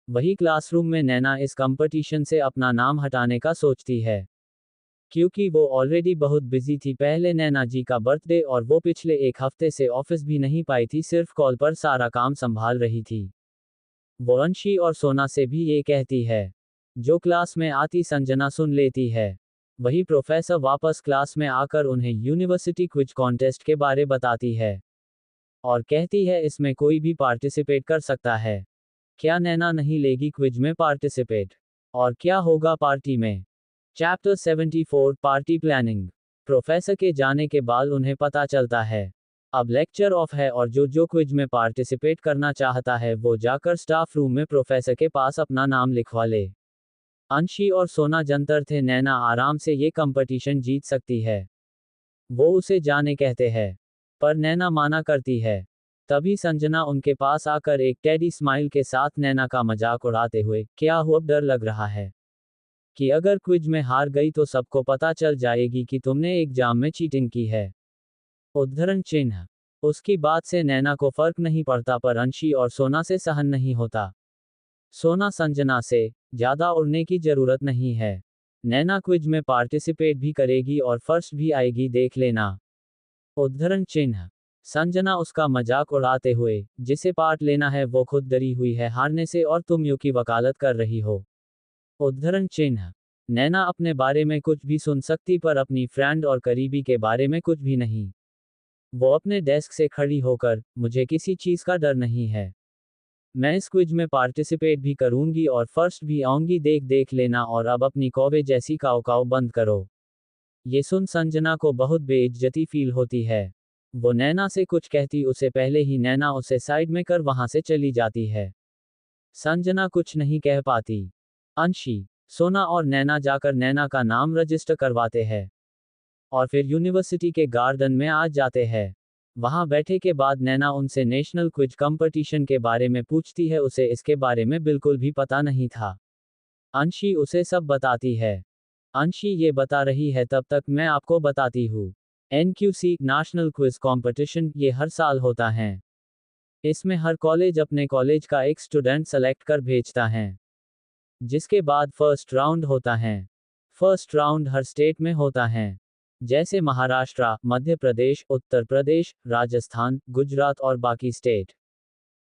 वही क्लासरूम में नैना इस कंपटीशन से अपना नाम हटाने का सोचती है, क्योंकि वो ऑलरेडी बहुत बिजी थी। पहले नैना जी का बर्थडे और वो पिछले एक हफ्ते से ऑफिस भी नहीं पाई थी, सिर्फ कॉल पर सारा काम संभाल रही थी। वो अंशी और सोना से भी ये कहती है। जो क्लास में आती संजना सुन लेती है। वही प्रोफेसर वापस क्लास में आकर उन्हें यूनिवर्सिटी क्विज कॉन्टेस्ट के बारे बताती है और कहती है इसमें कोई भी पार्टिसिपेट कर सकता है। क्या नैना नहीं लेगी क्विज में पार्टिसिपेट? और क्या होगा पार्टी में? Chapter 74 party planning. प्रोफेसर के जाने के बाद उन्हें पता चलता है अब लेक्चर ऑफ है और जो क्विज में पार्टिसिपेट करना चाहता है वो जाकर स्टाफ रूम में प्रोफेसर के पास अपना नाम लिखवा ले। अंशी और सोना जंतर थे, नैना आराम से ये कंपटीशन जीत सकती है। वो उसे जाने कहते हैं, पर नैना माना करती है। तभी संजना उनके पास आकर एक टेडी स्माइल के साथ नैना का मजाक उड़ाते हुए, क्या हुआ, डर लग रहा है कि अगर क्विज में हार गई तो सबको पता चल जाएगी कि तुमने एग्जाम में चीटिंग की है? उद्धरण चिन्ह। उसकी बात से नैना को फर्क नहीं पड़ता, पर अंशी और सोना से सहन नहीं होता। सोना संजना से, ज्यादा उड़ने की जरूरत नहीं है, नैना क्विज में पार्टिसिपेट भी करेगी और फर्स्ट भी आएगी, देख लेना। उद्धरण चिन्ह। संजना उसका मजाक उड़ाते हुए, जिसे पार्ट लेना है वो खुद डरी हुई है हारने से और तुम यूं की वकालत कर रही हो। उद्धरण चिन्ह। नैना अपने बारे में कुछ भी सुन सकती पर अपनी फ्रेंड और करीबी के बारे में कुछ भी नहीं। वो अपने डेस्क से खड़ी होकर, मुझे किसी चीज का डर नहीं है, मैं इस क्विज में पार्टिसिपेट भी करूंगी और फर्स्ट भी आऊंगी, देख लेना, और अब अपनी कौवे जैसी काव काव बंद करो। ये सुन संजना को बहुत बेइज्जती फील होती है। वो नैना से कुछ कहती उसे पहले ही नैना उसे साइड में कर वहां से चली जाती है। संजना कुछ नहीं कह पाती। अंशी, सोना और नैना जाकर नैना का नाम रजिस्टर करवाते हैं और फिर यूनिवर्सिटी के गार्डन में आ जाते हैं। वहां बैठे के बाद नैना उनसे नेशनल क्विज कंपटीशन के बारे में पूछती है, उसे इसके बारे में बिल्कुल भी पता नहीं था। अंशी उसे सब बताती है। अंशी ये बता रही है, तब तक मैं आपको बताती हूँ। NQC नेशनल क्विज कंपटीशन ये हर साल होता है। इसमें हर कॉलेज अपने कॉलेज का एक स्टूडेंट सेलेक्ट कर भेजता है, जिसके बाद फर्स्ट राउंड होता है। फर्स्ट राउंड हर स्टेट में होता है, जैसे महाराष्ट्र, मध्य प्रदेश, उत्तर प्रदेश, राजस्थान, गुजरात और बाकी स्टेट।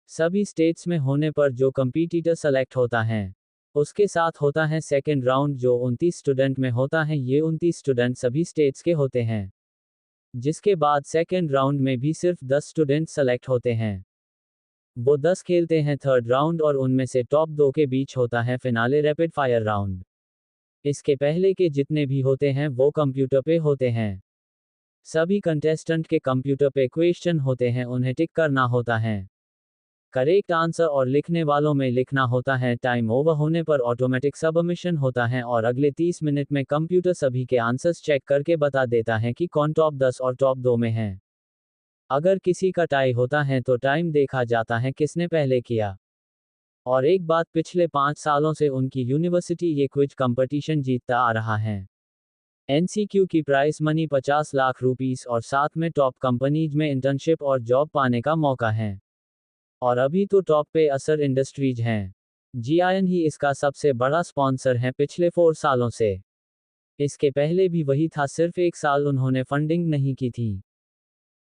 सभी स्टेट्स में होने पर जो कंपीटिटर सेलेक्ट होता है उसके साथ होता है सेकेंड राउंड जो 29 स्टूडेंट में होता है। ये 29 स्टूडेंट सभी स्टेट्स के होते हैं, जिसके बाद सेकेंड राउंड में भी सिर्फ 10 स्टूडेंट सेलेक्ट होते हैं। वो 10 खेलते हैं थर्ड राउंड और उनमें से टॉप 2 के बीच होता है फिनाले रैपिड फायर राउंड। इसके पहले के जितने भी होते हैं वो कंप्यूटर पे होते हैं। सभी कंटेस्टेंट के कंप्यूटर पे क्वेश्चन होते हैं, उन्हें टिक करना होता है। करेक्ट आंसर और लिखने वालों में लिखना होता है। टाइम ओवर होने पर ऑटोमेटिक सबमिशन होता है और अगले 30 मिनट में कंप्यूटर सभी के आंसर्स चेक करके बता देता है कि कौन टॉप 10 और टॉप 2 में है। अगर किसी का टाई होता है तो टाइम देखा जाता है किसने पहले किया। और एक बात, पिछले 5 सालों से उनकी यूनिवर्सिटी ये क्विज कंपटीशन जीतता आ रहा है। एनसीक्यू की प्राइस मनी 50 लाख रुपीस और साथ में टॉप कंपनीज में इंटर्नशिप और जॉब पाने का मौका है। और अभी तो टॉप पे असर इंडस्ट्रीज हैं। जीआईएन ही इसका सबसे बड़ा स्पॉन्सर है पिछले 4 सालों से। इसके पहले भी वही था, सिर्फ 1 साल उन्होंने फंडिंग नहीं की थी,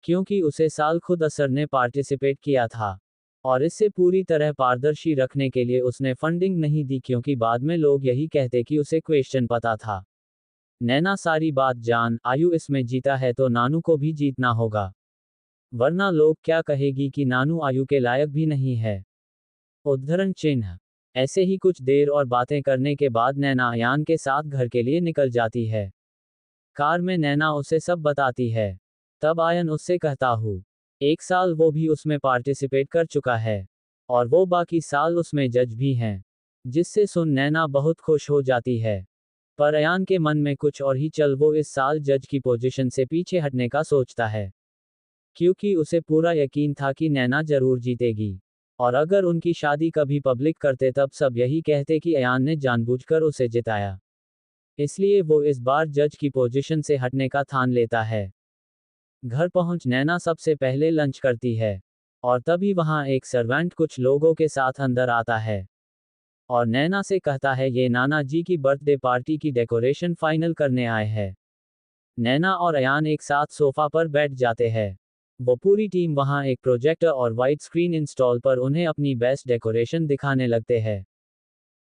क्योंकि उसे साल खुद असर ने पार्टिसिपेट किया था। और इससे पूरी तरह पारदर्शी रखने के लिए उसने फंडिंग नहीं दी, क्योंकि बाद में लोग यही कहते कि उसे क्वेश्चन पता था। नैना सारी बात जान, आयु इसमें जीता है तो नानू को भी जीतना होगा, वरना लोग क्या कहेगी कि नानू आयु के लायक भी नहीं है। उद्धरण चिन्ह। ऐसे ही कुछ देर और बातें करने के बाद नैना अयान के साथ घर के लिए निकल जाती है। कार में नैना उसे सब बताती है। तब आयन उससे कहता हूँ 1 साल वो भी उसमें पार्टिसिपेट कर चुका है और वो बाकी साल उसमें जज भी हैं, जिससे सुन नैना बहुत खुश हो जाती है। पर अयान के मन में कुछ और ही चल, वो इस साल जज की पोजीशन से पीछे हटने का सोचता है, क्योंकि उसे पूरा यकीन था कि नैना जरूर जीतेगी। और अगर उनकी शादी कभी पब्लिक करते तब सब यही कहते कि अयान ने जानबूझकर उसे जिताया। इसलिए वो इस बार जज की पोजीशन से हटने का ठान लेता है। घर पहुंच नैना सबसे पहले लंच करती है और तभी वहां एक सर्वेंट कुछ लोगों के साथ अंदर आता है और नैना से कहता है ये नाना जी की बर्थडे पार्टी की डेकोरेशन फाइनल करने आए हैं। नैना और अयान एक साथ सोफा पर बैठ जाते हैं। वो पूरी टीम वहां एक प्रोजेक्टर और वाइड स्क्रीन इंस्टॉल पर उन्हें अपनी बेस्ट डेकोरेशन दिखाने लगते हैं।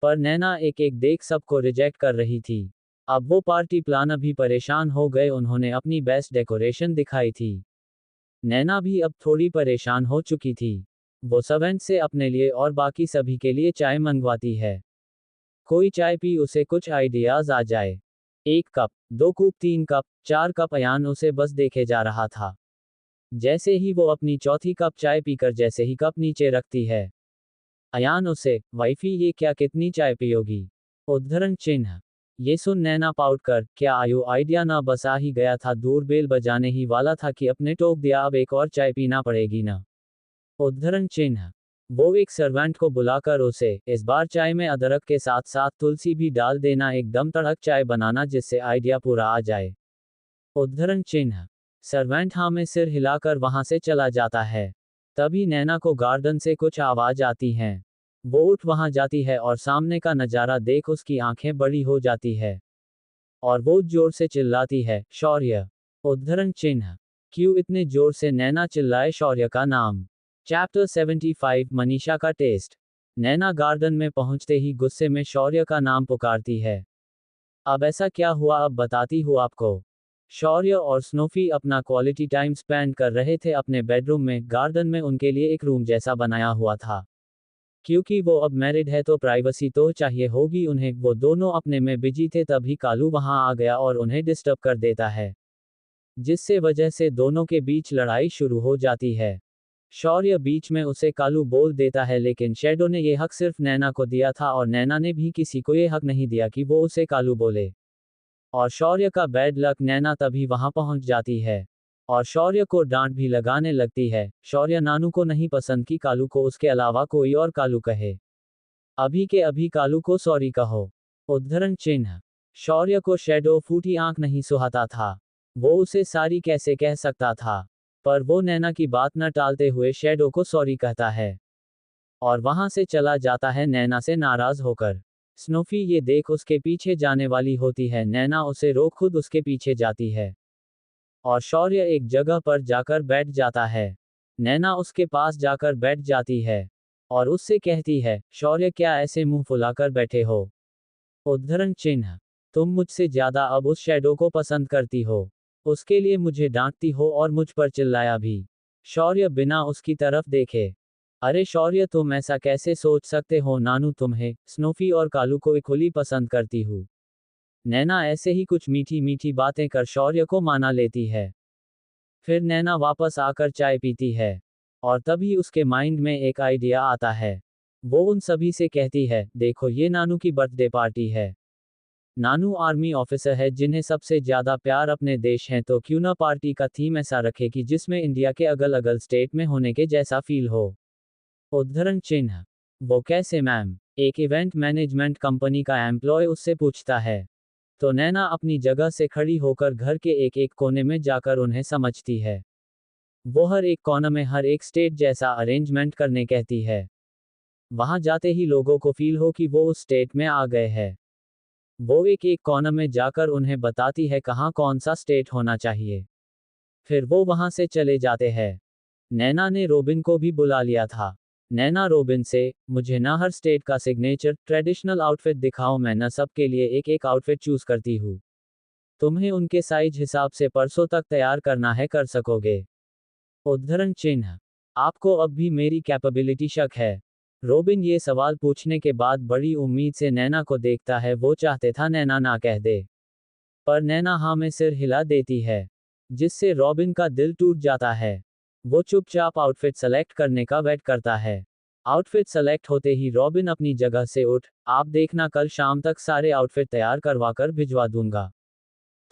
पर नैना एक एक देख सबको रिजेक्ट कर रही थी। अब वो पार्टी प्लानर भी परेशान हो गए, उन्होंने अपनी बेस्ट डेकोरेशन दिखाई थी। नैना भी अब थोड़ी परेशान हो चुकी थी। वो सर्वेंट से अपने लिए और बाकी सभी के लिए चाय मंगवाती है। कोई चाय पी उसे कुछ आइडियाज आ जाए। 1 cup, 2 cup, 3 cup, 4 cup, Ayaan उसे बस देखे जा रहा था। जैसे ही वो अपनी चौथी कप चाय पीकर जैसे ही कप नीचे रखती है, अयान उसे, वाइफी ये क्या, कितनी चाय पियोगी? उद्धरण चिन्ह। ये सुन नैना पाउट कर, क्या आयु आइडिया ना बस आ ही गया था, दूर बेल बजाने ही वाला था कि अपने टोक दिया, अब एक और चाय पीना पड़ेगी ना। उद्धरण चिन्ह। वो एक सर्वेंट को बुलाकर उसे, इस बार चाय में अदरक के साथ साथ तुलसी भी डाल देना, एकदम तड़क चाय बनाना जिससे आइडिया पूरा आ जाए। उद्धरण चिन्ह। सर्वेंट हाँ में सिर हिलाकर वहां से चला जाता है। तभी नैना को गार्डन से कुछ आवाज आती हैं। वो उठ वहां जाती है और सामने का नजारा देख उसकी आंखें बड़ी हो जाती है और वो जोर से चिल्लाती है, शौर्य। उद्धरण चिन्ह। क्यों इतने जोर से नैना चिल्लाए शौर्य का नाम? चैप्टर 75 मनीषा का टेस्ट। नैना गार्डन में पहुंचते ही गुस्से में शौर्य का नाम पुकारती है। अब ऐसा क्या हुआ, अब बताती हूँ आपको। शौर्य और स्नोफी अपना क्वालिटी टाइम स्पेंड कर रहे थे अपने बेडरूम में। गार्डन में उनके लिए एक रूम जैसा बनाया हुआ था। क्योंकि वो अब मैरिड है तो प्राइवेसी तो चाहिए होगी उन्हें। वो दोनों अपने में बिजी थे, तभी कालू वहां आ गया और उन्हें डिस्टर्ब कर देता है, जिससे वजह से दोनों के बीच लड़ाई शुरू हो जाती है। शौर्य बीच में उसे कालू बोल देता है, लेकिन शैडो ने ये हक सिर्फ नैना को दिया था और नैना ने भी किसी को ये हक नहीं दिया कि वो उसे कालू बोले। और शौर्य का बैड लक, नैना तभी वहां पहुंच जाती है और शौर्य को डांट भी लगाने लगती है। शौर्य नानू को नहीं पसंद कि कालू को उसके अलावा कोई और कालू कहे। अभी के अभी कालू को सॉरी कहो। उद्धरण चिन्ह। शौर्य को शैडो फूटी आंख नहीं सुहाता था। वो उसे सारी कैसे कह सकता था, पर वो नैना की बात न टालते हुए शैडो को सॉरी कहता है और वहां से चला जाता है नैना से नाराज होकर। स्नोफी ये देख उसके पीछे जाने वाली होती है, नैना उसे रोक खुद उसके पीछे जाती है। और शौर्य एक जगह पर जाकर बैठ जाता है। नैना उसके पास जाकर बैठ जाती है और उससे कहती है, शौर्य क्या ऐसे मुंह फुलाकर बैठे हो? उद्धरण चिन्ह। तुम मुझसे ज्यादा अब उस शैडो को पसंद करती हो। उसके लिए मुझे डांटती हो और मुझ पर चिल्लाया भी। शौर्य बिना उसकी तरफ देखे। अरे शौर्य तुम ऐसा कैसे सोच सकते हो? नानू तुम्हें स्नोफी और कालू को इक्वली पसंद करती हूँ। नैना ऐसे ही कुछ मीठी मीठी बातें कर शौर्य को माना लेती है। फिर नैना वापस आकर चाय पीती है और तभी उसके माइंड में एक आइडिया आता है। वो उन सभी से कहती है, देखो ये नानू की बर्थडे पार्टी है। नानू आर्मी ऑफिसर है जिन्हें सबसे ज्यादा प्यार अपने देश है, तो क्यों ना पार्टी का थीम ऐसा रखे कि जिसमें इंडिया के अगल अगल स्टेट में होने के जैसा फील हो। उद्धरण चिन्ह। वो कैसे मैम? एक इवेंट मैनेजमेंट कंपनी का एम्प्लॉय उससे पूछता है। तो नैना अपनी जगह से खड़ी होकर घर के एक एक कोने में जाकर उन्हें समझती है। वो हर एक कोना में हर एक स्टेट जैसा अरेंजमेंट करने कहती है। वहां जाते ही लोगों को फील हो कि वो उस स्टेट में आ गए हैं। वो एक एक कोना में जाकर उन्हें बताती है कहाँ कौन सा स्टेट होना चाहिए। फिर वो वहां से चले जाते हैं। नैना ने रोबिन को भी बुला लिया था। नैना रोबिन से, मुझे ना हर स्टेट का सिग्नेचर ट्रेडिशनल आउटफिट दिखाओ, मैं ना सबके लिए एक एक आउटफिट चूज करती हूँ। तुम्हें उनके साइज हिसाब से परसों तक तैयार करना है, कर सकोगे? उद्धरण चिन्ह। आपको अब भी मेरी कैपेबिलिटी शक है? रोबिन ये सवाल पूछने के बाद बड़ी उम्मीद से नैना को देखता है। वो चाहते था नैना ना कह दे, पर नैना हाँ में सिर हिला देती है, जिससे रॉबिन का दिल टूट जाता है। वो चुपचाप आउटफिट सेलेक्ट करने का वेट करता है। आउटफिट सेलेक्ट होते ही रॉबिन अपनी जगह से उठ, आप देखना कल शाम तक सारे आउटफिट तैयार करवाकर भिजवा दूंगा,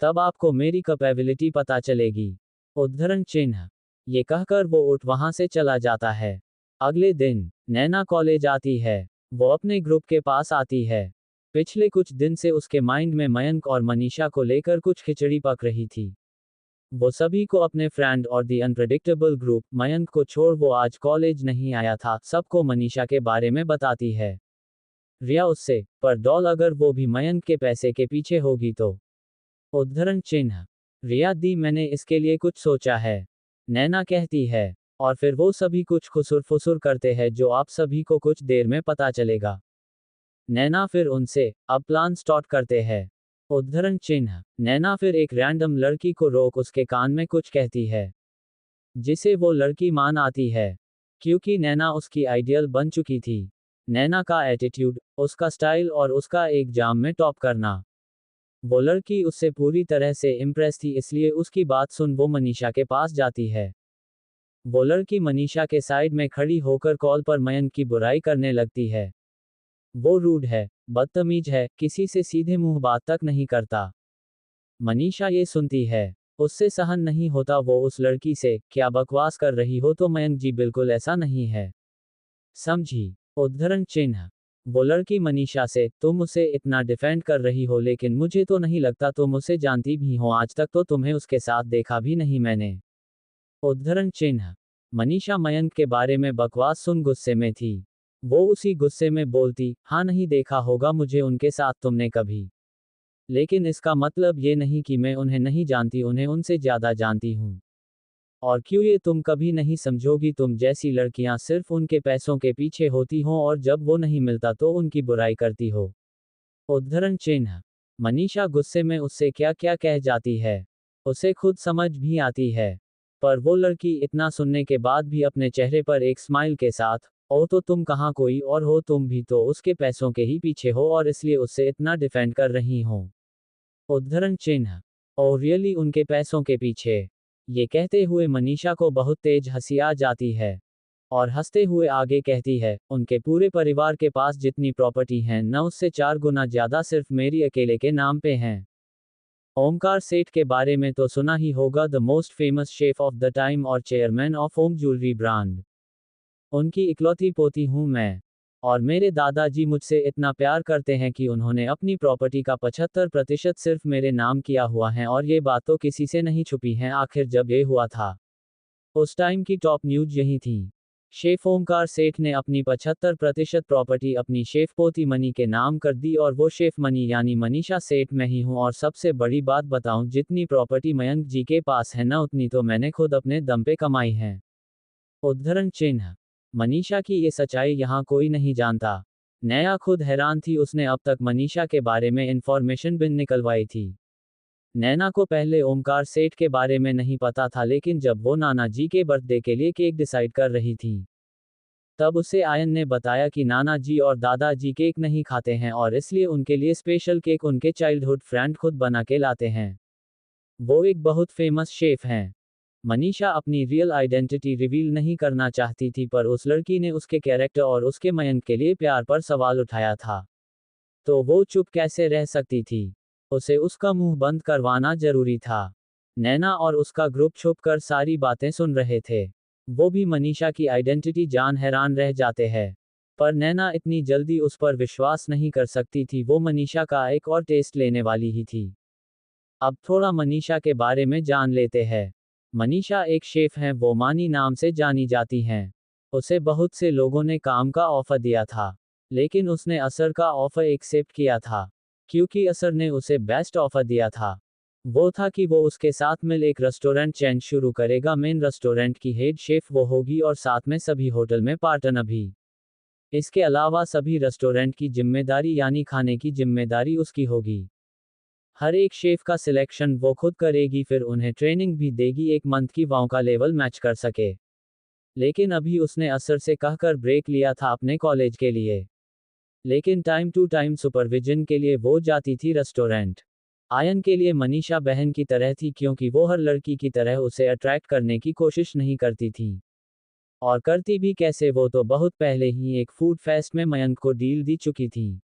तब आपको मेरी कैपेबिलिटी पता चलेगी। उद्धरण चिन्ह। ये कहकर वो उठ वहां से चला जाता है। अगले दिन नैना कॉलेज आती है। वो अपने ग्रुप के पास आती है। पिछले कुछ दिन से उसके माइंड में मयंक और मनीषा को लेकर कुछ खिचड़ी पक रही थी। वो सभी को अपने फ्रेंड और दी अनप्रेडिक्टेबल ग्रुप, मयंक को छोड़ वो आज कॉलेज नहीं आया था, सबको मनीषा के बारे में बताती है। रिया उससे, पर डॉल अगर वो भी मयंक के पैसे के पीछे होगी तो? उद्धरण चिन्ह। रिया दी मैंने इसके लिए कुछ सोचा है, नैना कहती है। और फिर वो सभी कुछ खुसुर फुसुर करते हैं जो आप सभी को कुछ देर में पता चलेगा। नैना फिर उनसे, अब प्लान स्टार्ट करते हैं। उद्धरण चिन्ह। नैना फिर एक रैंडम लड़की को रोक उसके कान में कुछ कहती है, जिसे वो लड़की मान आती है, क्योंकि नैना उसकी आइडियल बन चुकी थी। नैना का एटीट्यूड, उसका स्टाइल और उसका एग्जाम में टॉप करना, वो लड़की उससे पूरी तरह से इम्प्रेस थी, इसलिए उसकी बात सुन वो मनीषा के पास जाती है। वो लड़की मनीषा के साइड में खड़ी होकर कॉल पर मयंक की बुराई करने लगती है। वो रूड है, बदतमीज है, किसी से सीधे मुंह बात तक नहीं करता। मनीषा ये सुनती है, उससे सहन नहीं होता। वो उस लड़की से, क्या बकवास कर रही हो? तो मयंक जी बिल्कुल ऐसा नहीं है, समझी? उद्धरण चिन्ह। वो लड़की मनीषा से, तुम उसे इतना डिफेंड कर रही हो, लेकिन मुझे तो नहीं लगता तुम उसे जानती भी हो, आज तक तो तुम्हें उसके साथ देखा भी नहीं मैंने। उद्धरण चिन्ह। मनीषा मयंक के बारे में बकवास सुन गुस्से में थी। वो उसी गुस्से में बोलती, हाँ नहीं देखा होगा मुझे उनके साथ तुमने कभी, लेकिन इसका मतलब ये नहीं कि मैं उन्हें नहीं जानती, उन्हें उनसे ज्यादा जानती हूँ। और क्यों ये तुम कभी नहीं समझोगी? तुम जैसी लड़कियां सिर्फ उनके पैसों के पीछे होती हो और जब वो नहीं मिलता तो उनकी बुराई करती हो। उद्धरण चिन्ह। मनीषा गुस्से में उससे क्या क्या कह जाती है, उसे खुद समझ भी आती है। पर वो लड़की इतना सुनने के बाद भी अपने चेहरे पर एक स्माइल के साथ, ओ तो तुम कहाँ कोई और हो, तुम भी तो उसके पैसों के ही पीछे हो और इसलिए उससे इतना डिफेंड कर रही हो। उद्धरण चिन्ह। ओ रियली उनके पैसों के पीछे? ये कहते हुए मनीषा को बहुत तेज हंसी आ जाती है और हंसते हुए आगे कहती है, उनके पूरे परिवार के पास जितनी प्रॉपर्टी हैं न उससे 4 गुना ज्यादा सिर्फ मेरी अकेले के नाम पे हैं। ओमकार सेठ के बारे में तो सुना ही होगा, the most famous chef of the time और chairman of Om jewellery brand. उनकी इकलौती पोती हूं मैं। और मेरे दादाजी मुझसे इतना प्यार करते हैं कि उन्होंने अपनी प्रॉपर्टी का 75% सिर्फ मेरे नाम किया हुआ है, और ये बात तो किसी से नहीं छुपी है। आखिर जब ये हुआ था, उस टाइम की टॉप न्यूज यही थी। शेफ ओमकार सेठ ने अपनी 75% प्रॉपर्टी अपनी शेफ पोती मनी के नाम कर दी और वो शेफ मनी यानी मनीषा सेठ मैं ही हूँ। और सबसे बड़ी बात बताऊं, जितनी प्रॉपर्टी मयंक जी के पास है ना, उतनी तो मैंने खुद अपने दम पे कमाई है। उद्धरण चिन्ह। मनीषा की ये सच्चाई यहाँ कोई नहीं जानता। नया खुद हैरान थी, उसने अब तक मनीषा के बारे में इंफॉर्मेशन बिन निकलवाई थी। नैना को पहले ओमकार सेठ के बारे में नहीं पता था, लेकिन जब वो नाना जी के बर्थडे के लिए केक डिसाइड कर रही थी, तब उसे आयन ने बताया कि नाना जी और दादाजी केक नहीं खाते हैं और इसलिए उनके लिए स्पेशल केक उनके चाइल्डहुड फ्रेंड खुद बना के लाते हैं। वो एक बहुत फेमस शेफ हैं। मनीषा अपनी रियल आइडेंटिटी रिवील नहीं करना चाहती थी, पर उस लड़की ने उसके कैरेक्टर और उसके मयंक के लिए प्यार पर सवाल उठाया था, तो वो चुप कैसे रह सकती थी। उसे उसका मुंह बंद करवाना जरूरी था। नैना और उसका ग्रुप छुप कर सारी बातें सुन रहे थे। वो भी मनीषा की आइडेंटिटी जान हैरान रह जाते हैं। पर नैना इतनी जल्दी उस पर विश्वास नहीं कर सकती थी, वो मनीषा का एक और टेस्ट लेने वाली ही थी। अब थोड़ा मनीषा के बारे में जान लेते हैं। मनीषा एक शेफ हैं, वो मानी नाम से जानी जाती हैं। उसे बहुत से लोगों ने काम का ऑफर दिया था, लेकिन उसने असर का ऑफर एक्सेप्ट किया था, क्योंकि असर ने उसे बेस्ट ऑफर दिया था। वो था कि वो उसके साथ मिल एक रेस्टोरेंट चेन शुरू करेगा। मेन रेस्टोरेंट की हेड शेफ वो होगी और साथ में सभी होटल में पार्टनर भी। इसके अलावा सभी रेस्टोरेंट की जिम्मेदारी यानी खाने की जिम्मेदारी उसकी होगी। हर एक शेफ का सिलेक्शन वो खुद करेगी, फिर उन्हें ट्रेनिंग भी देगी, एक मंथ की वाव का लेवल मैच कर सके। लेकिन अभी उसने असर से कहकर ब्रेक लिया था अपने कॉलेज के लिए, लेकिन टाइम टू टाइम सुपरविजन के लिए वो जाती थी रेस्टोरेंट। आयन के लिए मनीषा बहन की तरह थी, क्योंकि वो हर लड़की की तरह उसे अट्रैक्ट करने की कोशिश नहीं करती थी। और करती भी कैसे, वो तो बहुत पहले ही एक फूड फेस्ट में मयंक को डील दी चुकी थी।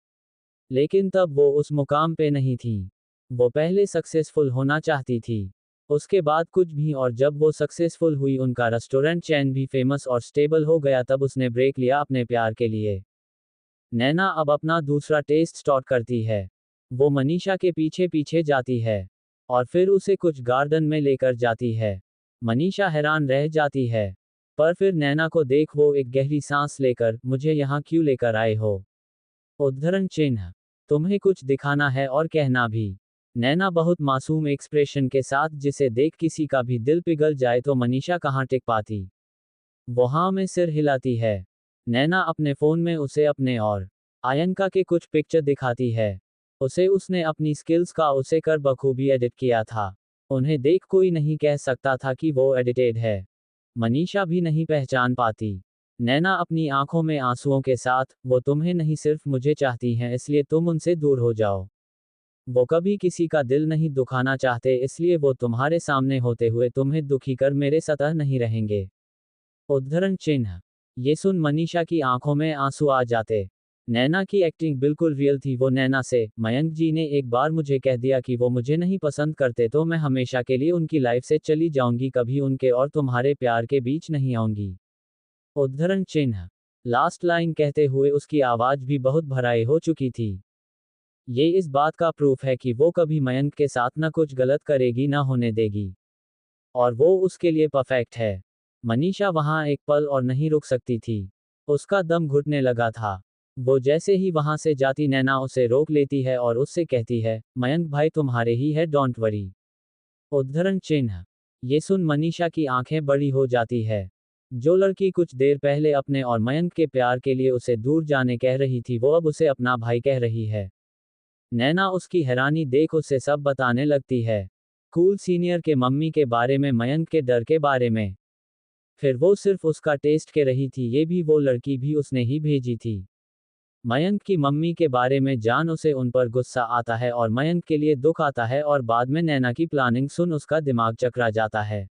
लेकिन तब वो उस मुकाम पे नहीं थी। वो पहले सक्सेसफुल होना चाहती थी, उसके बाद कुछ भी, और जब वो सक्सेसफुल हुई, उनका रेस्टोरेंट चैन भी फेमस और स्टेबल हो गया, तब उसने ब्रेक लिया अपने प्यार के लिए। नैना अब अपना दूसरा टेस्ट स्टार्ट करती है। वो मनीषा के पीछे पीछे जाती है और फिर उसे कुछ गार्डन में लेकर जाती है। मनीषा हैरान रह जाती है, पर फिर नैना को देख वो एक गहरी सांस लेकर, मुझे यहाँ क्यों लेकर आए हो? उद्धरण चिन्ह। तुम्हें कुछ दिखाना है और कहना भी। नैना बहुत मासूम एक्सप्रेशन के साथ, जिसे देख किसी का भी दिल पिघल जाए, तो मनीषा कहाँ टिक पाती। वो हाँ में सिर हिलाती है। नैना अपने फोन में उसे अपने और आयनका के कुछ पिक्चर दिखाती है। उसे उसने अपनी स्किल्स का उसे कर बखूबी एडिट किया था। उन्हें देख कोई नहीं कह सकता था कि वो एडिटेड है। मनीषा भी नहीं पहचान पाती। नैना अपनी आंखों में आंसुओं के साथ, वो तुम्हें नहीं सिर्फ मुझे चाहती हैं, इसलिए तुम उनसे दूर हो जाओ। वो कभी किसी का दिल नहीं दुखाना चाहते, इसलिए वो तुम्हारे सामने होते हुए तुम्हें दुखी कर मेरे सतह नहीं रहेंगे। उद्धरण चिन्ह। ये सुन मनीषा की आंखों में आंसू आ जाते। नैना की एक्टिंग बिल्कुल रियल थी। वो नैना से, मयंक जी ने एक बार मुझे कह दिया कि वो मुझे नहीं पसंद करते, तो मैं हमेशा के लिए उनकी लाइफ से चली जाऊंगी, कभी उनके और तुम्हारे प्यार के बीच नहीं आऊंगी। उद्धरण चिन्ह। लास्ट लाइन कहते हुए उसकी आवाज भी बहुत भराई हो चुकी थी। ये इस बात का प्रूफ है कि वो कभी मयंक के साथ न कुछ गलत करेगी, ना होने देगी, और वो उसके लिए परफेक्ट है। मनीषा वहां एक पल और नहीं रुक सकती थी। उसका दम घुटने लगा था। वो जैसे ही वहां से जाती, नैना उसे रोक लेती है और उससे कहती है, मयंक भाई तुम्हारे ही है, डोंट वरी। उद्धरण चिन्ह। ये सुन मनीषा की आंखें बड़ी हो जाती है। जो लड़की कुछ देर पहले अपने और मयंक के प्यार के लिए उसे दूर जाने कह रही थी, वो अब उसे अपना भाई कह रही है। नैना उसकी हैरानी देख उसे सब बताने लगती है। कूल सीनियर के मम्मी के बारे में, मयंक के डर के बारे में। फिर वो सिर्फ उसका टेस्ट के रही थी, ये भी वो लड़की भी उसने ही भेजी थी। मयंक की मम्मी के बारे में जान उसे उन पर गुस्सा आता है और मयंक के लिए दुख आता है, और बाद में नैना की प्लानिंग सुन उसका दिमाग चकरा जाता है।